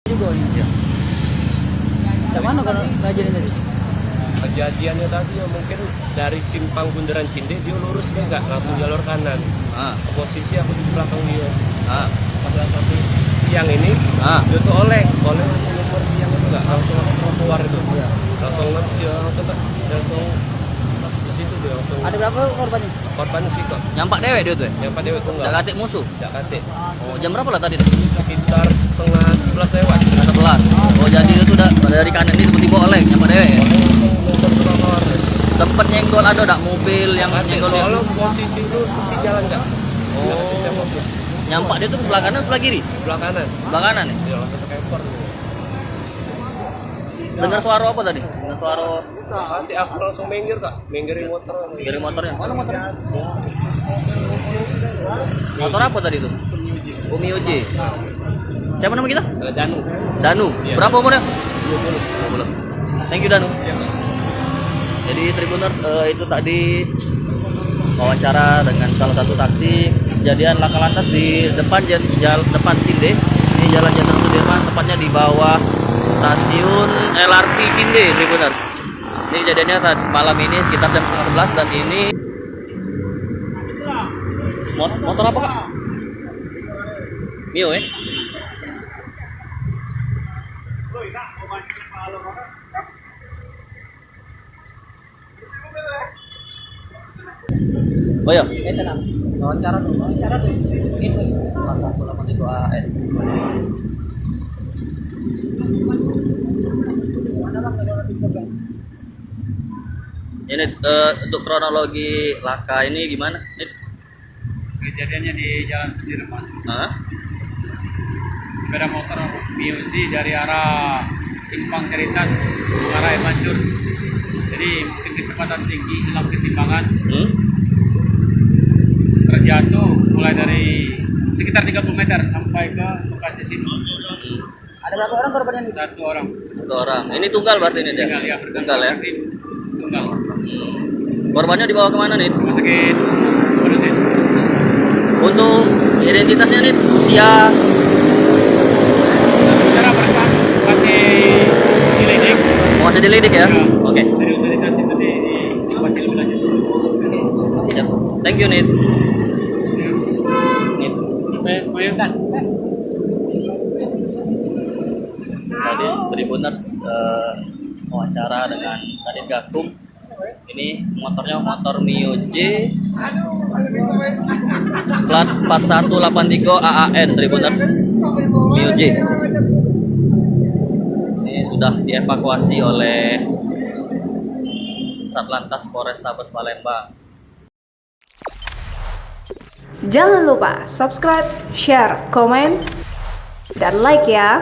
Juga ini ya. Macam mana kalau kejadian tadi? Kejadiannya tadi ya mungkin dari simpang Bundaran Cinde dia lurus dia nggak langsung jalur kanan. Posisi aku di belakang dia. Pada satu tiang ini, dia tuh oleng nomor tiang itu nggak langsung keluar itu. Iya. Langsung dia langsung di situ dia langsung. Ada berapa korbannya? Korbannya sih kok. Nyampak dewek dia tuh ya? Yang pada itu Nggak enggak. katik musuh? Nggak kate. Oh, jam berapa lah tadi tuh? Sekitar setengah 11 lewat. 11. Oh, jadi dia tuh udah dari kanan ini tiba-tiba oleng, nyampak dewek ya? Sempet nyenggol ada dak mobil yang nyenggol dia? Soalnya posisi itu sepi jalan nggak. Nyampak dia tuh ke sebelah kanan, sebelah kiri? Sebelah kanan. Sebelah kanan ya? Dia langsung ke camper. Dengar suara apa tadi? Dengar suara Nanti aku langsung minggir kak, minggirin motor. dari motornya. Mana motornya? Motor apa tadi tuh? Umio J. Siapa nama kita? Danu. Danu. Iya. Berapa umurnya? 20. 20. Thank you Danu. Siap. Jadi Tribuners itu tadi wawancara dengan salah satu taksi kejadian laka lantas di depan depan Cinde. Ini Jalan Jenderal Sudirman, tepatnya di bawah stasiun LRT Cinde, Tribuners. Ini kejadiannya malam ini sekitar jam 11:30 dan ini motor apa kak? Mio ya? Oh ya? Tenang. Wawancara tuh. Itu. Pasang bola itu AN. Ini untuk kronologi laka ini gimana? Kejadiannya di Jalan Sudirman. Hah? Sepeda motor Miyuzi dari arah Simpang Ceritas ke arah Mancur. Jadi mungkin kecepatan tinggi dalam kesimbangan terjatuh mulai dari sekitar 30 meter sampai ke lokasi sini. Ada berapa orang korbannya nih? Satu orang Satu orang. Ini tunggal berarti ini dia? tinggal ya, Tunggal ya. Tunggal. Korbannya dibawa kemana nih? Rumah sakit Urut. Untuk identitasnya nih usia Secara pertama masih dilidik. masih dilidik ya? Oke. Dari otoritas itu masih lebih lanjut. Siap. Thank you Nit. Nit. Bayangkan. Tadi Tribuners wawancara dengan Kadit Gakum. Ini motornya motor Mio J plat 4183 AAN Tribuners Mio J. Ini sudah dievakuasi oleh Satlantas Polrestabes Palembang. Jangan lupa subscribe, share, komen, dan like ya.